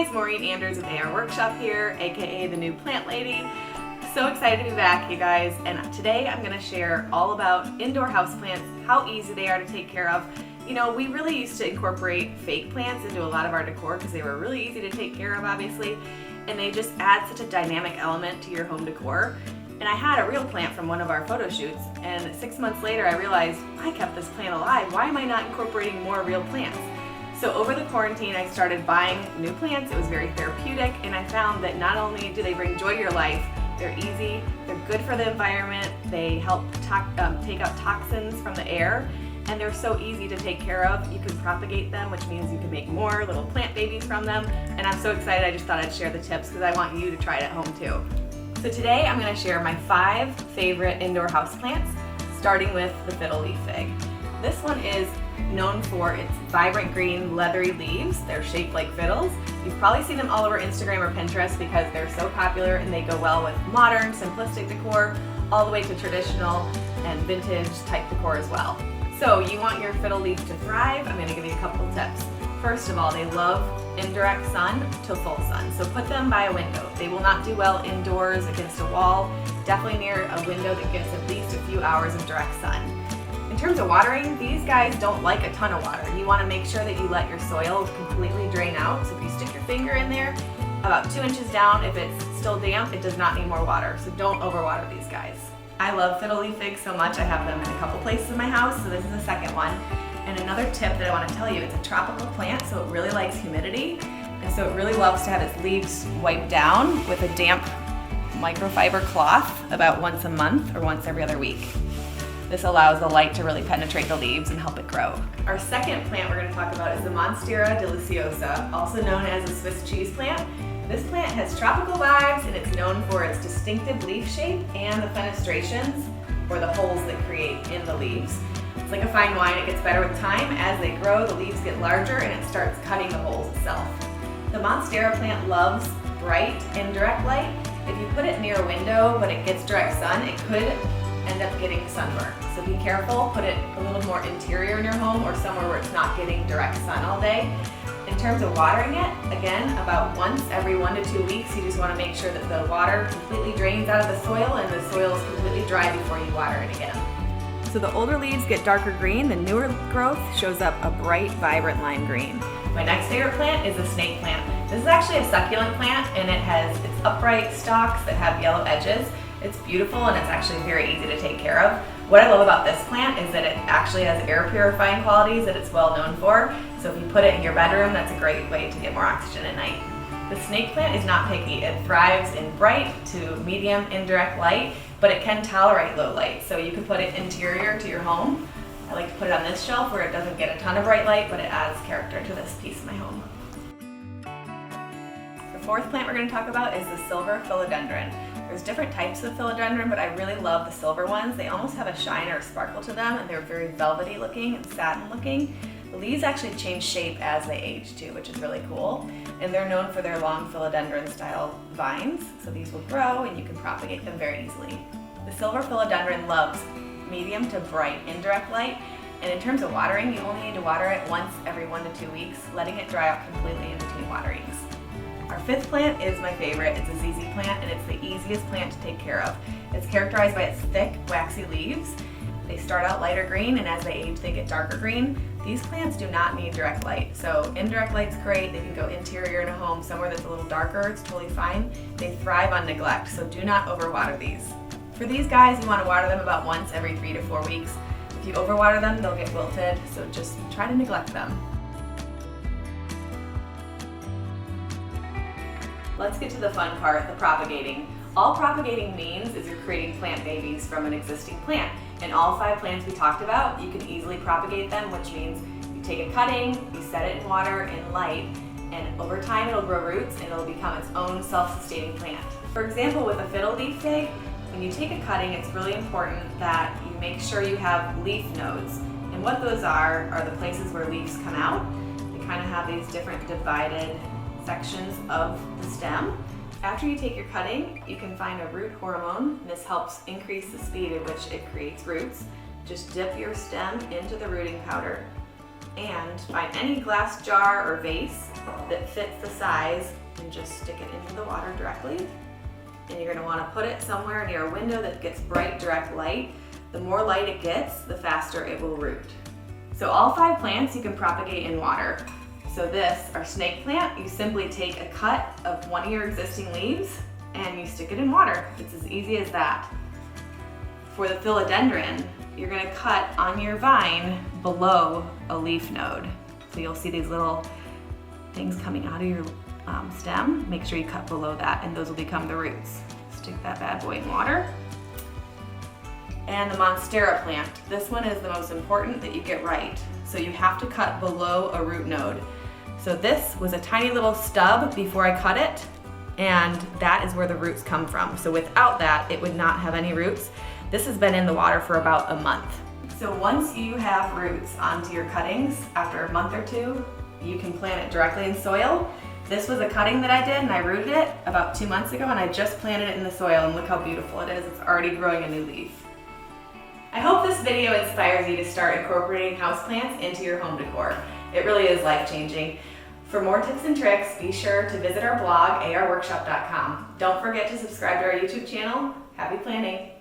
guys, Maureen Anders with AR Workshop here, aka the new plant lady. So excited to be back, you guys, and today I'm going to share all about indoor houseplants, how easy they are to take care of. You know, we really used to incorporate fake plants into a lot of our decor because they were really easy to take care of, obviously, and they just add such a dynamic element to your home decor. And I had a real plant from one of our photo shoots, and 6 months later I realized, I kept this plant alive, why am I not incorporating more real plants? So over the quarantine I started buying new plants. It was very therapeutic, and I found that not only do they bring joy to your life, they're easy, they're good for the environment, they help take out toxins from the air, and they're so easy to take care of. You can propagate them, which means you can make more little plant babies from them, and I'm so excited I just thought I'd share the tips because I want you to try it at home too. So today I'm going to share my 5 favorite indoor houseplants, starting with the Fiddle Leaf Fig. This one is known for its vibrant green leathery leaves. They're shaped like fiddles. You've probably seen them all over Instagram or Pinterest because they're so popular and they go well with modern, simplistic decor, all the way to traditional and vintage type decor as well. So you want your fiddle leaf to thrive, I'm going to give you a couple of tips. First of all, they love indirect sun to full sun, so put them by a window. They will not do well indoors against a wall, definitely near a window that gets at least a few hours of direct sun. In terms of watering, these guys don't like a ton of water. You want to make sure that you let your soil completely drain out. So if you stick your finger in there, about 2 inches down, if it's still damp, it does not need more water. So don't overwater these guys. I love Fiddle Leaf Fig so much, I have them in a couple places in my house, so this is the second one. And another tip that I want to tell you, it's a tropical plant, so it really likes humidity. And so it really loves to have its leaves wiped down with a damp microfiber cloth about once a month or once every other week. This allows the light to really penetrate the leaves and help it grow. Our second plant we're going to talk about is the Monstera Deliciosa, also known as a Swiss cheese plant. This plant has tropical vibes and it's known for its distinctive leaf shape and the fenestrations, or the holes that create in the leaves. It's like a fine wine, it gets better with time. As they grow, the leaves get larger and it starts cutting the holes itself. The Monstera plant loves bright, indirect light. If you put it near a window but it gets direct sun, it could end up getting sunburn. So be careful, put it a little more interior in your home or somewhere where it's not getting direct sun all day. In terms of watering it, again, about once every 1 to 2 weeks, you just want to make sure that the water completely drains out of the soil and the soil is completely dry before you water it again. So the older leaves get darker green, the newer growth shows up a bright, vibrant lime green. My next favorite plant is a snake plant. This is actually a succulent plant and it has its upright stalks that have yellow edges. It's beautiful and it's actually very easy to take care of. What I love about this plant is that it actually has air purifying qualities that it's well known for. So if you put it in your bedroom, that's a great way to get more oxygen at night. The snake plant is not picky. It thrives in bright to medium indirect light, but it can tolerate low light. So you can put it interior to your home. I like to put it on this shelf where it doesn't get a ton of bright light, but it adds character to this piece of my home. The fourth plant we're going to talk about is the silver philodendron. There's different types of philodendron, but I really love the silver ones. They almost have a shine or a sparkle to them, and they're very velvety looking and satin looking. The leaves actually change shape as they age too, which is really cool. And they're known for their long philodendron style vines, so these will grow and you can propagate them very easily. The silver philodendron loves medium to bright indirect light, and in terms of watering, you only need to water it once every 1 to 2 weeks, letting it dry out completely in between waterings. Our fifth plant is my favorite. It's a ZZ plant and it's the easiest plant to take care of. It's characterized by its thick, waxy leaves. They start out lighter green and as they age they get darker green. These plants do not need direct light, so indirect light's great. They can go interior in a home, somewhere that's a little darker, it's totally fine. They thrive on neglect, so do not overwater these. For these guys, you want to water them about once every 3 to 4 weeks. If you overwater them, they'll get wilted, so just try to neglect them. Let's get to the fun part, the propagating. All propagating means is you're creating plant babies from an existing plant. And all 5 plants we talked about, you can easily propagate them, which means you take a cutting, you set it in water and light, and over time it'll grow roots and it'll become its own self-sustaining plant. For example, with a Fiddle Leaf Fig, when you take a cutting, it's really important that you make sure you have leaf nodes. And what those are the places where leaves come out. They kind of have these different divided sections of the stem. After you take your cutting, you can find a root hormone. This helps increase the speed at which it creates roots. Just dip your stem into the rooting powder. and find any glass jar or vase that fits the size and just stick it into the water directly. And you're going to want to put it somewhere near a window that gets bright, direct light. The more light it gets, the faster it will root. So all 5 plants you can propagate in water. So this, our snake plant, you simply take a cut of one of your existing leaves and you stick it in water. It's as easy as that. For the philodendron, you're going to cut on your vine below a leaf node. So you'll see these little things coming out of your stem. Make sure you cut below that and those will become the roots. Stick that bad boy in water. And the Monstera plant. This one is the most important that you get right. So you have to cut below a root node. So this was a tiny little stub before I cut it, and that is where the roots come from. So without that, it would not have any roots. This has been in the water for about a month. So once you have roots onto your cuttings, after a month or 2, you can plant it directly in soil. This was a cutting that I did and I rooted it about 2 months ago, and I just planted it in the soil, and look how beautiful it is. It's already growing a new leaf. I hope this video inspires you to start incorporating houseplants into your home decor. It really is life-changing. For more tips and tricks, be sure to visit our blog, arworkshop.com. Don't forget to subscribe to our YouTube channel. Happy planting!